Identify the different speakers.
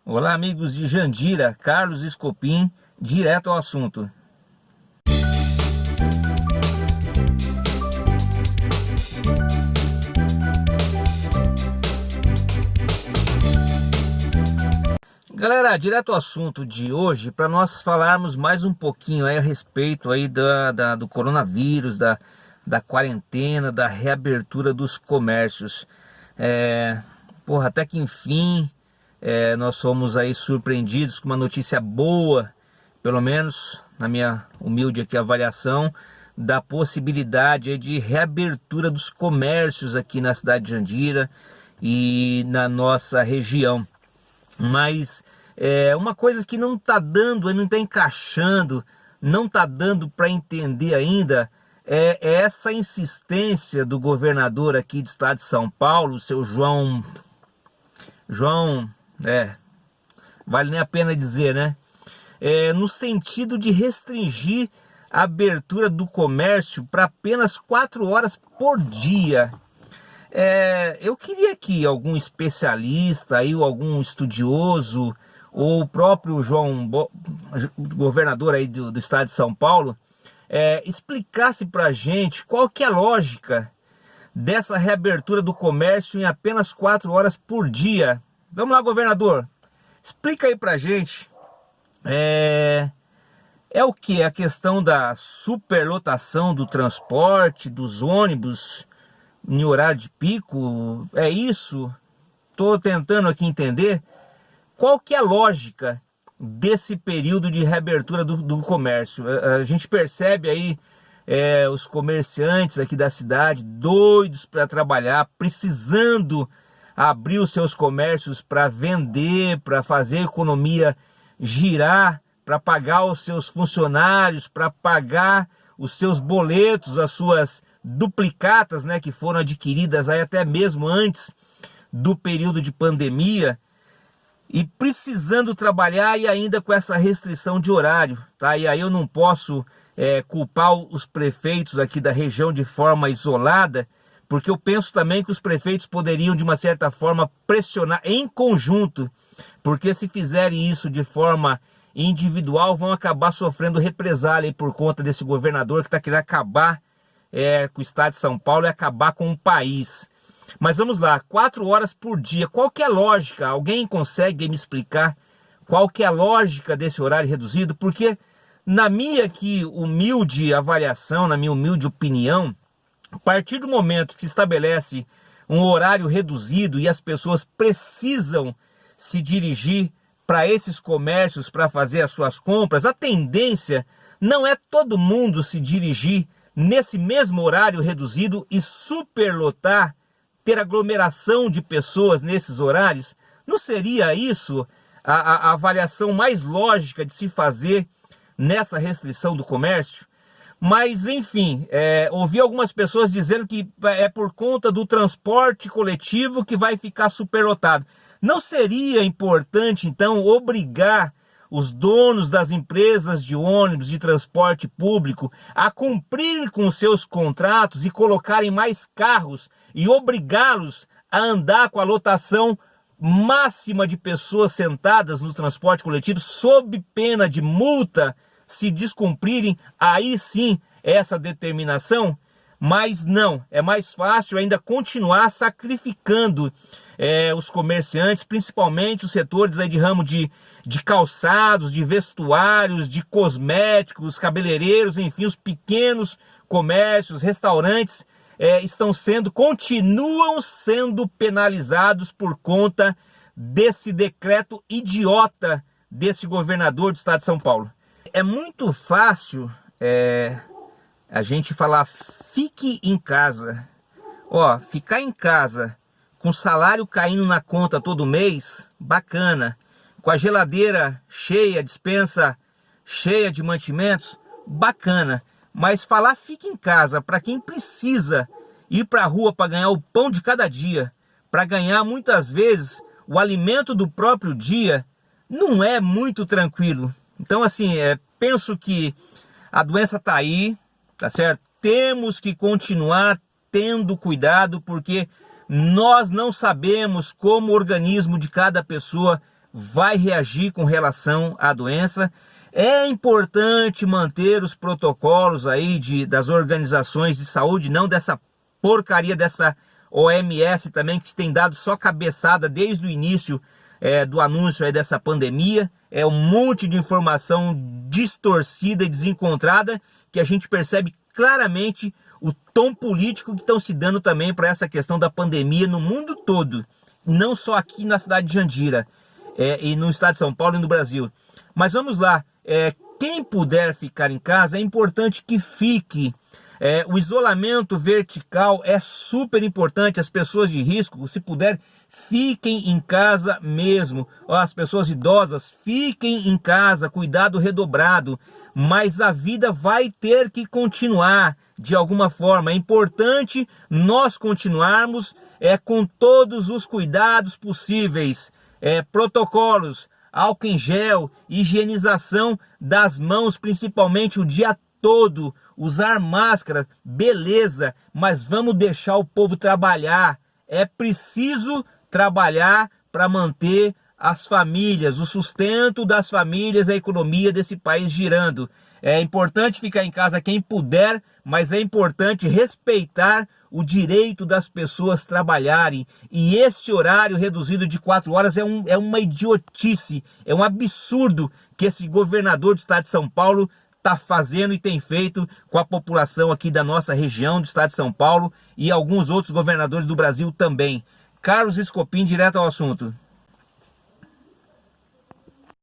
Speaker 1: Olá, amigos de Jandira, Carlos Escopim, direto ao assunto. Galera, direto ao assunto de hoje, para nós falarmos mais um pouquinho aí a respeito aí do coronavírus, da quarentena, da reabertura dos comércios. Até que enfim, nós fomos aí surpreendidos com uma notícia boa, pelo menos na minha humilde aqui avaliação, da possibilidade aí de reabertura dos comércios aqui na cidade de Jandira e na nossa região. Mas uma coisa que não está dando, não está encaixando, não está dando para entender ainda, é essa insistência do governador aqui do estado de São Paulo, o seu João, vale nem a pena dizer, né? No sentido de restringir a abertura do comércio para apenas 4 horas por dia. Eu queria que algum especialista, aí, ou algum estudioso, ou o próprio governador aí do estado de São Paulo, explicasse para a gente qual que é a lógica dessa reabertura do comércio em apenas 4 horas por dia. Vamos lá, governador, explica aí para a gente. O que? A questão da superlotação do transporte, dos ônibus em horário de pico, é isso? Estou tentando aqui entender qual que é a lógica desse período de reabertura do comércio. A gente percebe aí os comerciantes aqui da cidade doidos para trabalhar, precisando abrir os seus comércios para vender, para fazer a economia girar, para pagar os seus funcionários, para pagar os seus boletos, as suas duplicatas, né, que foram adquiridas aí até mesmo antes do período de pandemia, e precisando trabalhar e ainda com essa restrição de horário, tá? E aí eu não posso culpar os prefeitos aqui da região de forma isolada, porque eu penso também que os prefeitos poderiam de uma certa forma pressionar em conjunto, porque se fizerem isso de forma individual vão acabar sofrendo represália aí por conta desse governador que está querendo acabar com o estado de São Paulo e acabar com o país. Mas vamos lá, 4 horas por dia, qual que é a lógica? Alguém consegue me explicar qual que é a lógica desse horário reduzido? Porque na minha humilde avaliação, na minha humilde opinião, a partir do momento que se estabelece um horário reduzido e as pessoas precisam se dirigir para esses comércios para fazer as suas compras, a tendência não é todo mundo se dirigir nesse mesmo horário reduzido e superlotar, ter aglomeração de pessoas nesses horários. Não seria isso a avaliação mais lógica de se fazer nessa restrição do comércio? Mas enfim, ouvi algumas pessoas dizendo que é por conta do transporte coletivo que vai ficar superlotado. Não seria importante então obrigar os donos das empresas de ônibus, de transporte público, a cumprir com os seus contratos e colocarem mais carros e obrigá-los a andar com a lotação máxima de pessoas sentadas no transporte coletivo, sob pena de multa, se descumprirem, aí sim essa determinação? Mas não, é mais fácil ainda continuar sacrificando os comerciantes, principalmente os setores aí de ramo de calçados, de vestuários, de cosméticos, cabeleireiros, enfim, os pequenos comércios, restaurantes continuam sendo penalizados por conta desse decreto idiota desse governador do estado de São Paulo. É muito fácil a gente falar, fique em casa. Ficar em casa com salário caindo na conta todo mês, bacana. Com a geladeira cheia, despensa cheia de mantimentos, bacana. Mas falar fique em casa para quem precisa ir para a rua para ganhar o pão de cada dia, para ganhar muitas vezes o alimento do próprio dia, não é muito tranquilo. Então assim, penso que a doença está aí, tá certo? Temos que continuar tendo cuidado, porque nós não sabemos como o organismo de cada pessoa vai reagir com relação à doença. É importante manter os protocolos aí das organizações de saúde, não dessa porcaria dessa OMS também, que tem dado só cabeçada desde o início do anúncio aí dessa pandemia. É um monte de informação distorcida e desencontrada, que a gente percebe claramente o tom político que estão se dando também para essa questão da pandemia no mundo todo, não só aqui na cidade de Jandira, e no estado de São Paulo e no Brasil. Mas vamos lá, quem puder ficar em casa, é importante que fique. O isolamento vertical é super importante. As pessoas de risco, se puder, fiquem em casa mesmo. As pessoas idosas, fiquem em casa, cuidado redobrado. Mas a vida vai ter que continuar de alguma forma. É importante nós continuarmos com todos os cuidados possíveis, protocolos, álcool em gel, higienização das mãos, principalmente o dia todo, usar máscara, beleza, mas vamos deixar o povo trabalhar. É preciso trabalhar para manter as famílias, o sustento das famílias, a economia desse país girando. É importante ficar em casa quem puder, mas é importante respeitar o direito das pessoas trabalharem. E esse horário reduzido de 4 horas é uma idiotice, é um absurdo que esse governador do estado de São Paulo está fazendo e tem feito com a população aqui da nossa região do estado de São Paulo e alguns outros governadores do Brasil também. Carlos Escopim, direto ao assunto.